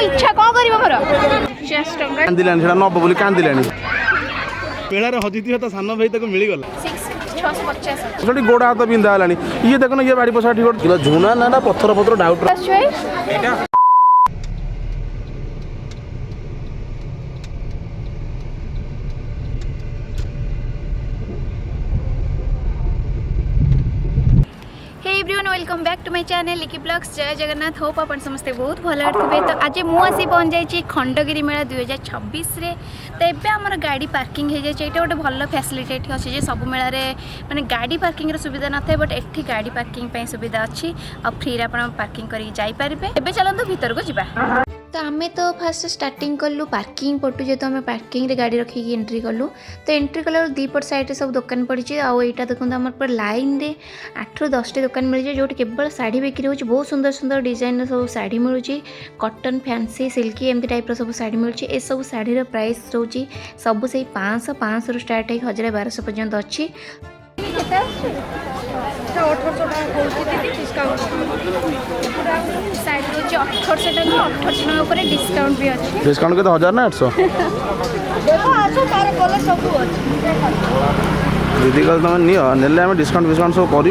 इच्छा कौन करिवो मोर 50 टंका कांदिलानी सेटा नब बोली कांदिलानी पेड़ारे हजिथि तो सान भाई ताको मिली गला 650 सेठी गोड़ हाथ बिंधा हलानी ये देखो ना ये बाड़ी पछा ठीक झुना ना पत्थर पत्थर डाउट एटा welcome back to my channel लिकी ब्लॉग्स। जय जगन्नाथ। होप अपन समस्ते बहुत भल थे। तो आज मुझे पहुँच जाइए खंडगिरी मेला 2026 रे। तो ये आमर गाड़ी पार्किंग हो जाए गोटे भल फैसिलिटी अच्छे सब मेला माने गाड़ी पार्किंग सुविधा न था बट एठी गाड़ी पार्किंग सुविधा अच्छी और फ्री आप पार्किंग करके चलते भीतर को जावा। तो आम तो फास्ट स्टार्टिंग कलु पार्किंग पटू जेहतु आम पार्किंग रे गाड़ी रखिकी एंट्री कलु। तो एंट्री कलर दीपट साइड सब दुकान पड़ी आईटा देखो आम पर लाइन रे 8 ରୁ 10 दुकान मिल जाए जो केवल शाढ़ी बिक्री हो। बहुत सुंदर सुंदर डिजाइन सब शाढ़ी मिलूँ कॉटन फैंसी सिल्की एमती टाइप सब शाढ़ी मिलूँ। ए सब शाढ़ी प्राइस रोचे सब से 500 स्टार्ट है 1000-1200 पर्यंत अच्छी। डिस्काउंट भी अच्छे डिस्काउंट के 1000 ना 800 दीदी कल तुम नियो नेले आम डिस्काउंट डिस्काउंट सब कर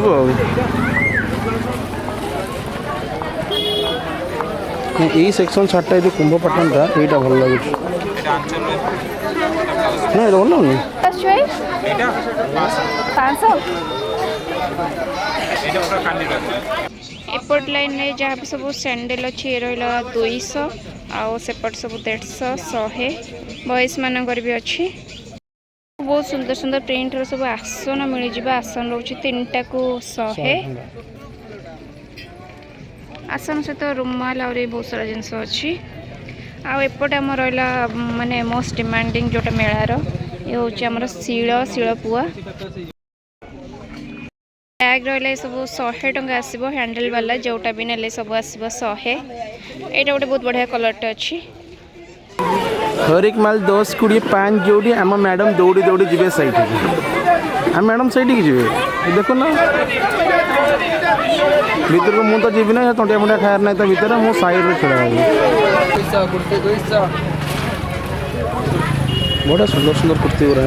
यही सेक्शन छाटा जो कुंभपाटनटा यहीटा भल लगे ना ये भल लगे 500 एपट लाइन रे जहाँ भी सब सैंडल अच्छी ये रहा 200 आउ सेपट सब 150 100 बॉयज मानकर भी अच्छी। बहुत सुंदर सुंदर प्रिंट रो सब आसन मिल जाए। आसन रोचे 3टा को 100 आसन सहित रुमाल और बहुत सारा जिनस अच्छी। आउट आम रहा माने मोस्ट डिमांडिंग जोटा मेलार ये हूँ आम शिलपुआ बैग रहा सब 100 टंका आसो हैंडल वाला जोटा भी ने सब आसो 100। यहाँ गोटे बहुत बढ़िया कलरटे अच्छी। हरेक माल 10 20 5 जोड़ी आम मैडम दौड़ी दौड़ी जी सैठ आम मैडम सैठी जी देखो ना भीतर को मुझे जीवी ना तंटिया फंटिया खायर ना भीतर मो साइड में खेला बड़ा सुंदर सुंदर कुर्ती गुरा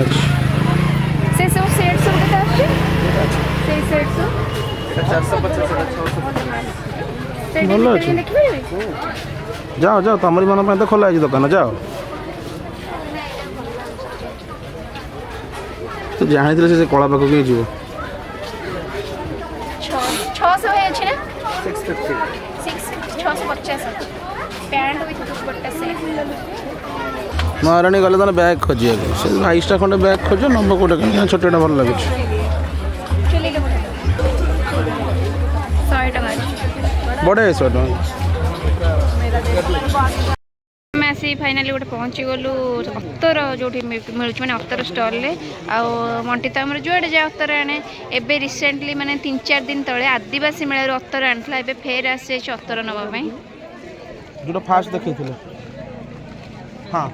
से सब सेट सब केते आछी से सेट सब 450 भल अच्छे जाओ जाओ तमरी मन तो खोला है दुकान जाओ तो जानी से कला पाक के जीव 600 है अच्छे ना 650 पैंट विथ दुपट्टा से महाराणी गले तो बैग खोजिए 22टा खंडे बैग खोज नंबर कोटे छोटा भल लगे 100 टका बड़े 100 टका आसी फाइनाली गोटे पहुँची गलु अत्तर जो मिलूँ मैंने अत्तर स्टल मंटी तो आम जुआड़े जाए अत्तर आने एवं रिसेंटली मैंने 3-4 दिन तले आदिवासी मेल अत्तर आना ए फेर आसी अत्तर नापी जो फास्ट देखी हाँ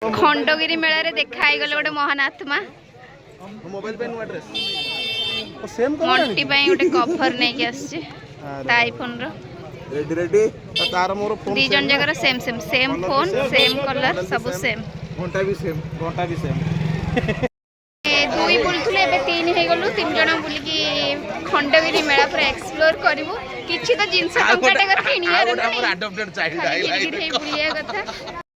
खंडगिरी मेला देखा गले गोटे महान आत्मा मोबाइल पे नुआ ड्रेस मंटी गोटे कभर नहीं आसी आईफोन रो रेडी रेडी तार मोर फोन दी जन जगह सेम फोन सेम कलर सब सेम घंटा भी सेम दुई बुलथुले एबे 3 हे गलु 3 जण बुलिकी खंडगिरी मेला पर एक्सप्लोर करिवु किछि तो जिंस टंकाटे कर किनिया रे हमर अडॉप्टेड चाइल्ड आइलाइट बुलिया कथा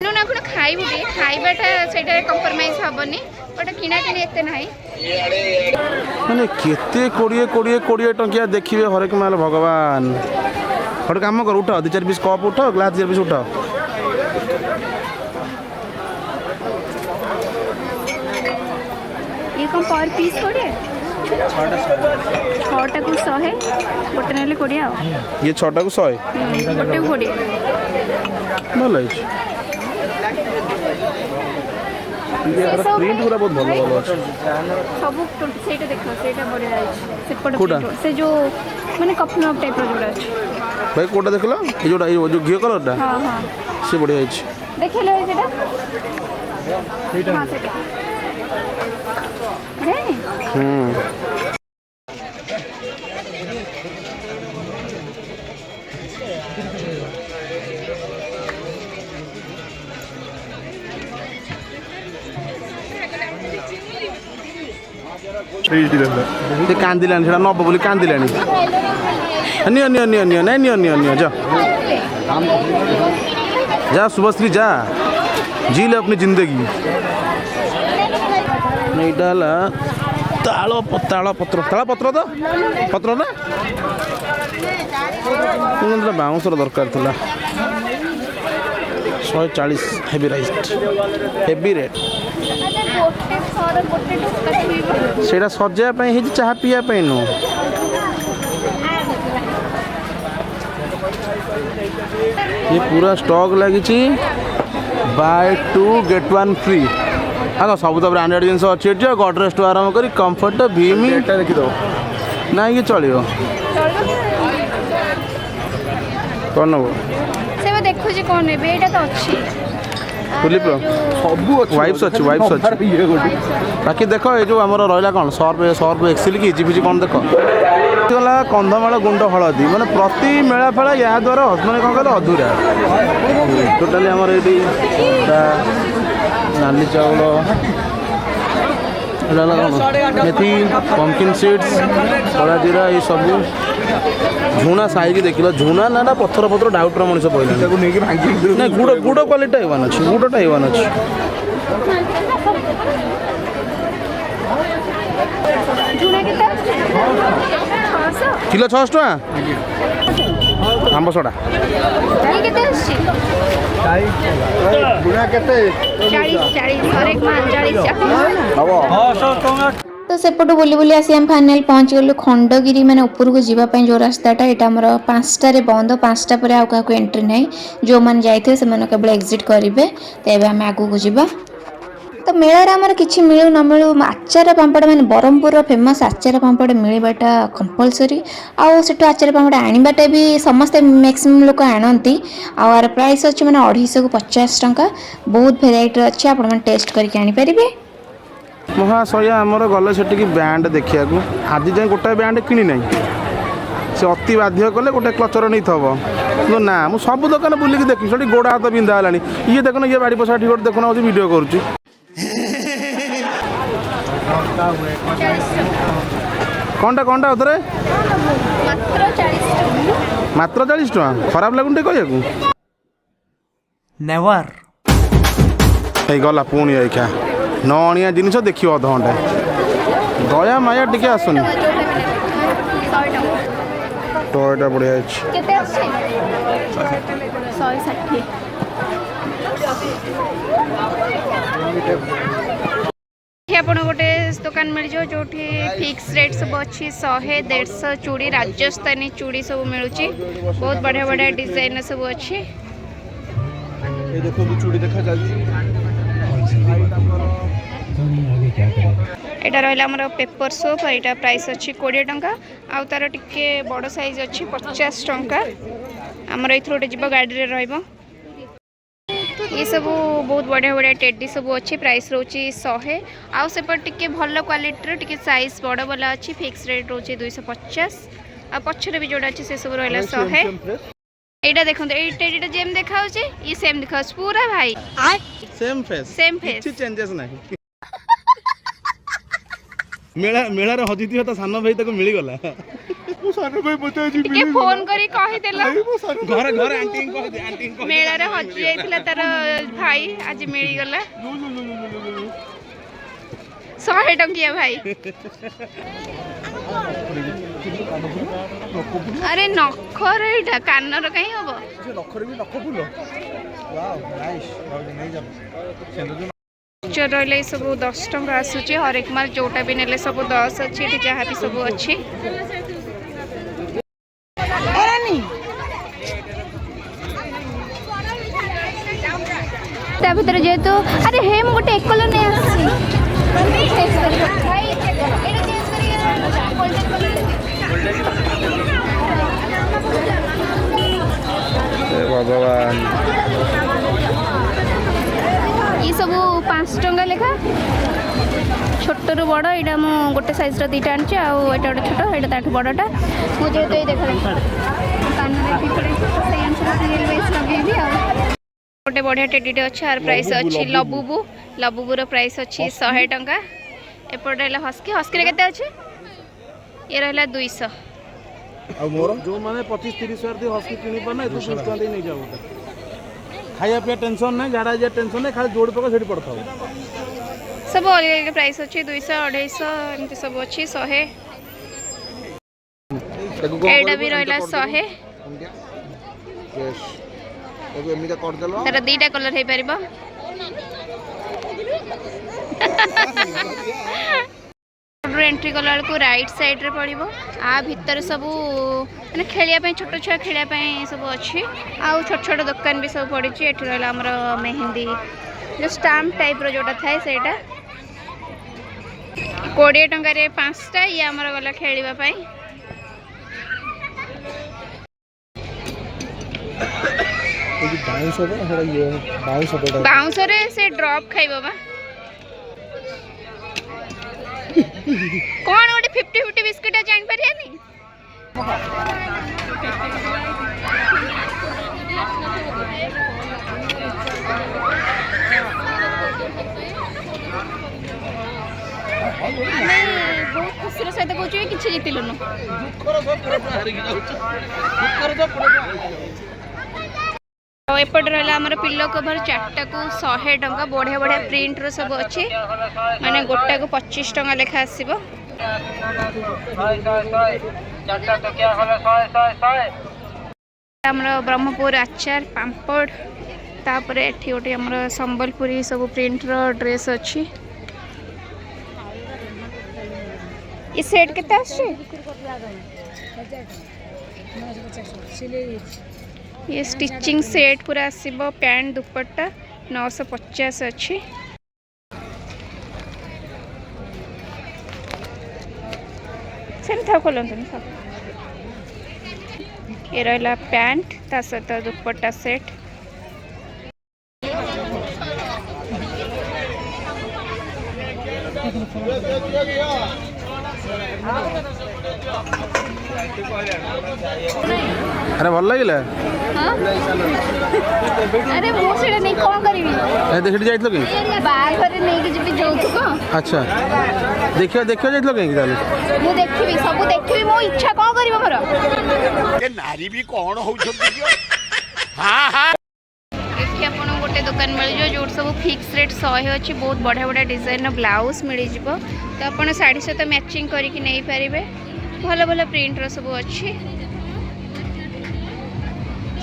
नु ना कोन खाइबु के खाइबाटा सेटा कंप्रोमाइज हबनी बट किना किने एते नाही माने केते 20 टंकिया देखिबे हरेक माल भगवान हर काम कर उठ 2-4 पीस कप उठ ग्लास 2 पीस उठ ये कम पर पीस कोड़े 6टा को 100 है गोटे नेले कोड़िया ये 6टा को 100 गोटे को 20 भल है प्रिंट पूरा बहुत भल भल सब सेटा देखो सेटा बढ़िया है सेपट से जो माने कपन टाइप रो जोड़ा अछि भाई कोटा देखला ये जोड़ा जो घियो कलरटा हां हां से बढ़िया अछि देखले सेटा सेटा हां सेटा ସେ କାନ୍ଦିଲାଣି ସେଇଟା ନବ ବୋଲି କାନ୍ଦିଲାଣି। ନିଅ ନିଅ ନିଅ ନିଅ ନାଇଁ ନିଅ ନିଅ ନିଅ ଯା जा शुभश्री जा जी ले अपनी जिंदगी। এইটা হল তাଳ ପତ୍ର ତ ପତ୍ର ନା ବାଉଁଶର ଦରକାର ଥିଲା। 140 ହେଭି ରେଟ୍ ସେଇଟା ସଜେଇବା ପାଇଁ ହେଇଛି, ଚାହା ପିଇବା ପାଇଁ ନୁହଁ। ये पूरा स्टॉक लगी बाय 2 गेट 1 फ्री। हाँ सब तो ब्रांडेड जिन अच्छी गडरेज टू आरम्भ कर कंफर्ट भीमी देखीद ना ये चलो कौन नब से देखु कौन ने तो अच्छी फिलिप वाइप्स अच्छी बाकी देख ये जो आम रहा कौन सर्फ एक्सिल कि इजी कौन देख गला कंधमाल गुंड हलदी माने प्रति मेला फेला या द्वारा माने कौन कहल अधूरा टोटाली आमर ये नाली चाउल मेथी पंकिन सीड्स कला जीरा ये सब झुना साइज देख झुना ना पत्थर पत्थर डाउटर मनीष पहले ना गुड़ गुड़ क्वालिटी एवान अच्छी गुड़टा एवान अच्छी किलो 600 टका आंब सड़ा तो सेपटू बुली बुली आसी हम फाइनल पहुँच गलु खंडगिरी माने ऊपर को जीवाई जो रास्ताटा यहाँ आमर 5टारे बंद 5टा पर आउ क्या एंट्री ना जो मैंने जाइए से केवल एग्जिट करेंगे तो ये आम आगू को जीवा। तो मेलार आमर किसी मिलू न मिलू आचार पांपड़ मैंने ब्रह्मपुर फेमस आचार पांपड़ मिलवाटा कंपलसरी आउ आचार पांपड़ आनवाटा भी समस्ते मैक्सिमम लोक आनती आर प्राइस अच्छे मैंने 250 टंका बहुत भेराइटी अच्छे आप टेस्ट करके आनीपारे। महाशय आमर गले से बैंड देखा आज जाए गोटाए बैंड किणी ना से अति बाध्य कले गोटे क्लचर नहीं थब ना मुझे सब दुकान बुलिक देखी से गोड़ हाथ बिंधा है ये देखना ये बाड़ी पछा ठीक देखना हूँ वीडियो करुँच कौनटा कौनटा उधर मात्र 40 टका खराब लगुन कह नेवर गला पुणी आइखा न अणिया जिन देख अध घंटे दया माया टी आसुनि टयटा बढ़िया आप गोटे दुकान मिल जाओ जो फिक्स रेट सब अच्छी 100-150 चूड़ी राजस्थानी चूड़ी सब मिलूँ बहुत बढ़िया बढ़िया डिजाइन सब अच्छी एटा रहा आमर पेपर सोप यहाँ प्राइस अच्छी 20 टंका आउ तार टिके बड़ साइज अच्छी 50 टंका आमर ये गोटे जीव गाड़ी रहा ये सब बहुत बढ़िया बढ़िया टेडी सब अच्छी प्राइस रोची 100 आउ सेपट टिके भल क्वालिटी टिके साइज बड़ वाला अच्छी फिक्स रेट रोचे 250 आ पछरे भी जोड़ा अच्छी से सब रहा 100 एटा देखो ये टेडीटा जेम देखा ये सेम देखा पूरा भाई सेम फेस किछि चेंजेस नहीं मेला मेला रे हजिति तो सान भाई तक मिल गला मो सान भाई बता जी के फोन करी कहि देला घर घर आंटी कह दे आंटी कह मेला रे हजि जाइथिला तार भाई आज मिल गला 100 टंकिया भाई अरे नखर एटा कानर कहीं हबो नखर भी नख फुल वाओ नाइस नहीं जा चल रही सब 10 टंका आसूची हर एक माल जोटा भी नेले सब 10 अच्छी जहाँ भी सब अच्छी भर जेहेतु अरे हे मु गोटे 1 कलर नहीं भगवान ये सब 5 टंका लेखा छोट रु बड़ यहाँ मु गोटे साइज दुईटा आनी आउ गोटे छोट यहाँ ताठू बड़टा मुझे तो ये देख गोटे बढ़िया टेडीटे अच्छे आर प्राइस अच्छी लबुबुर प्राइस अच्छी 100 टंका एपट रहा हस्की हस्की केते अच्छे ये रहा 200 जो मैंने 25-30 हजार दी हस्की किनी पर ना तो 200 टका दे नहीं जाओ खाया पिया टेंशन नहीं झाड़ा जा टेंशन नहीं खाली जोड़ पका सेठी पड़ता सब अलग अलग प्राइस अच्छी 200 250 एमती सब अच्छी 100 एटा भी रहा 100 तार 2टा कलर हो पार एंट्री कला बेलू राइट साइड रे पड़ो आ भितर सब मैंने खेलिया छोट छुआ खेलिया सब अच्छी आउ छोट छोट दुकान भी सब पड़ी ये रहा आमर मेहंदी जो स्टाम्प टाइप जोटा थाए सेटा 20 टंकार 5टा ये आमर गला खेलवाई बाउंस से ड्रॉप खाइब बा कौन गोटे 50-50 बिस्किट जान पारियानी बहुत खुशी सहित कौच कि जीतिलुन एपट रहा आमर पिलो कभर 4टा को 100 टंका बढ़िया बढ़िया प्रिंट रो सब अच्छी माने गोटा को 25 टंका लेखा आसीबो आमर ब्रह्मपुर आचार पांपड़ तापर एठी गोटे आमर संबलपुरी सब प्रिंट रो ड्रेस अच्छी ये सेट केते आछे ये स्टिचिंग सेट पूरा आसीबो पैंट दुपट्टा 950 अच्छी सेम था खोलंतन सब ये रहला पैंट ता सहित दुपट्टा सेट अरे भल लगे अरे मो सेटा नहीं कोन करबी देखि जाइतलो कि बाहर नहीं कि जीबी जोतुक अच्छा देखियो देखियो जाइतलो कि ताले मु देखिबी सब देखिबी मो इच्छा कोन करबो मोर ए नारी भी कोन हो छथि हां हां देखि अपन गोटे दुकान मिल जो जो सब फिक्स रेट 100 अच्छी बहुत बढ़िया बढ़िया डिजाइन ब्लाउज मिल जिवो तो अपन साड़ी सहित मैचिंग करके नहीं पारिबे भल भल प्रिंट रो सब अच्छी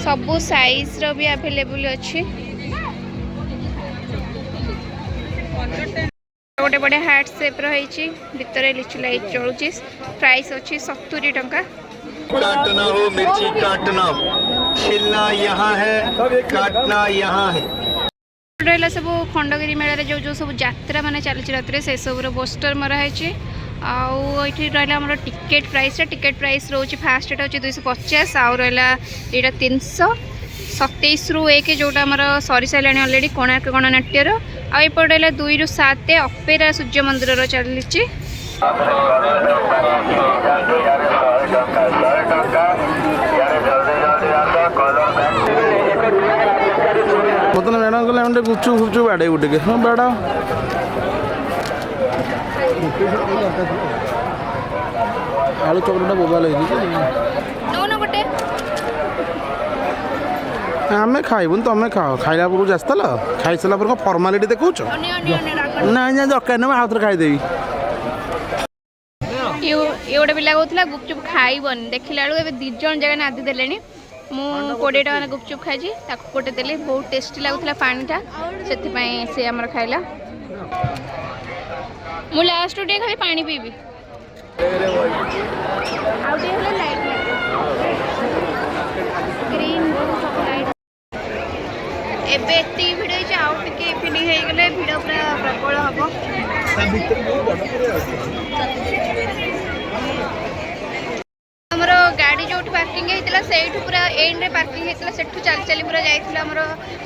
सबू साइज रो भी अवेलेबल अच्छी गोटे बढ़िया हार्ट शेप रही भितर लिचु लाइट चलुची प्राइस अच्छी 70 टंका काटना हो मिर्ची काटना छिलना यहाँ है काटना यहाँ है रहा सब खंडगिरी मेला जो जो सब यात्रा माने चली रात से सब पोस्टर मरा है आउठी रहा आम टिकेट प्राइस रोचे फास्ट रेट अच्छे 250 आउ रहा यहाँ 327 रु 1 जोटा आम सरी सारे अलरेडी कोणार्क गणनाट्यर आउट रहा 2 रु 7 अपेरा सूर्य मंदिर चली मतलब मैडम कहले गुपचुप गुपचुप बाड़े गुटे हाँ बाड़ा आलू चकटा बोगा लगे गोटे आम खाइबुन तुम खाओ खाइला पूर्व जास्तल खाई सारा पर फर्मालिटी देखौ ना दरकार ना हाथ खाईदेवी ये गोटे पिला कहला गुपचुप खाइबन देखला बेलू ए 2 जन जगह नादी देले मु 20 टका गुपचुप खाई गोटे देली बहुत टेस्टी लगुला पानीटा से आमर खाइला मु लास्ट डे खाली पानी पीबी ग्रीन चॉकलेट एबे एती भिड़ आउ टिके फिनिंग हो गले भिड़ पूरा प्रबल हम आमर गाड़ी जो पार्किंग होता से पूरा एंड रे पार्किंग होता से चल चली पूरा जाइए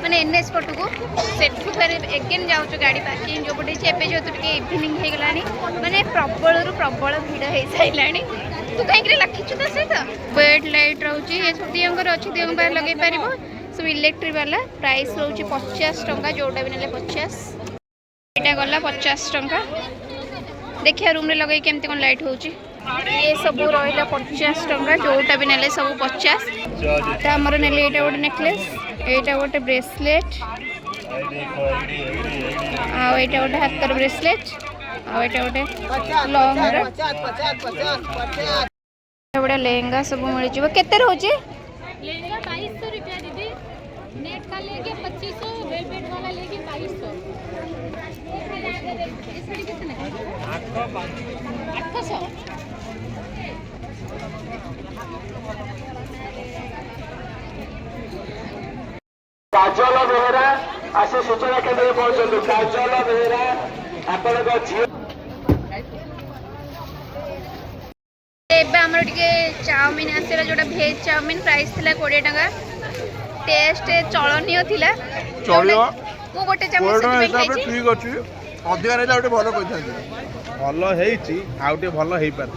माने एनएच पट को सेठू फिर एगेन जाऊँ गाड़ी पार्किंग जो पटे एवं जेहतु टे इवनिंग हो गला माने प्रबल प्रबल भिड़ हो सारे तू कहीं लखीचु तो सहित वेट लाइट रोचे सब दिंकर अच्छी दिंग पार लगे पार सब इलेक्ट्रिक वाला प्राइस रोचे 50 टंका जोटा भी ना 50 यहाँ गला 50 टंका देखिए रूम रे लगे केमती कौन लाइट होची ये सब रहा 50 टंका जोटा भी नेले सब 50 तो आमर नेले एटा गोटे नेकलेस एटा गोटे ब्रेसलेट आटा गोटे हाथ ब्रेसलेट आटा गोटे लंग बड़ा लेहंगा सब मिल जाए केते रोचे लेहंगा 2200 रुपया दीदी नेट का लेके 2500 वेलवेट वाला लेके 2200 800 काजल बेहरा आसे सूचना केंद्र पहुंचନ୍ତୁ काजल बेहरा आपनका झियो एबे हमर टिके चाउमीन आसेला जोटा भेज चाउमीन प्राइस थिला 20 टका टेस्ट चलनीय थिला चलियो मु गोटे चमच हिसाब रे ठीक अछि अधिक रे गोटे भलो कहिथांती भलो हेइची आ गोटे भलो हेइ पार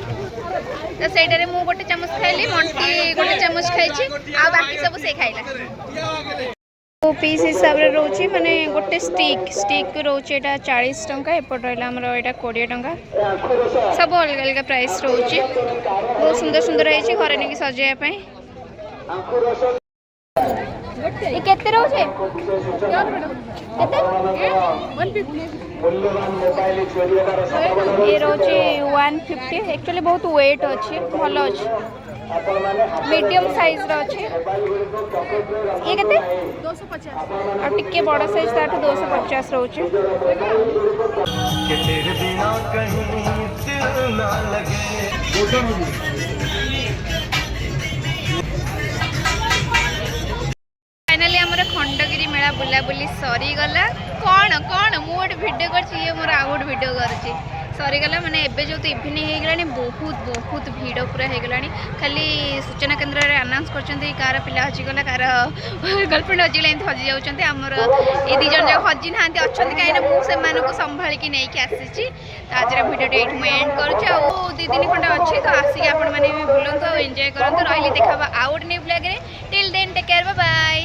तो सेटारे मु गोटे चमच खाइली मंटी गोटे चमच खाइची आ बाकी सब से खाइला तो पीस हिसाब रे रोची माने गोटे स्टिक रोची एटा 40 टंका एपट रहला हमर एटा 20 टंका सब अलग अलग प्राइस रोची बहुत सुंदर सुंदर है छी घरे नेकी सजाया पई ये केते रोचे केते ये रोची 150 एक्चुअली बहुत वेट अछि भलो अछि मीडियम साइज रो अछि ये केते 250 और टिके बड़ा साइज ताठ 250 रोची के तेरे बिना कहीं दिल ना लगे फाइनली हमर खंडगिरी मेला बुला बुली सरी गला कौन कौन मु गोटे भिडियो करछि ये मोर आ गोटे भिडियो करछि सरी गला माने एबे जो तो इवनिंग हे गलानी बहुत भीड़ पूरा हे गलानी खाली सूचना केंद्र रे अनाउंस करछन्ते कार पिला हजि गला कार गर्लफ्रेंड हजि गला एंत हजि जाउछन्ते हमर ए दी जन जो हजि नांते अछन्ते काइना मु से मानको संभाली कि नै कि आसीछि आज रे वीडियो एट में एंड करूछि आ 2-3 घंटा अछि तो आसी आपण माने भी बुलंतो एंजॉय करंतो रहली देखाबा आउट न्यू ब्लॉग रे till then take care bye bye.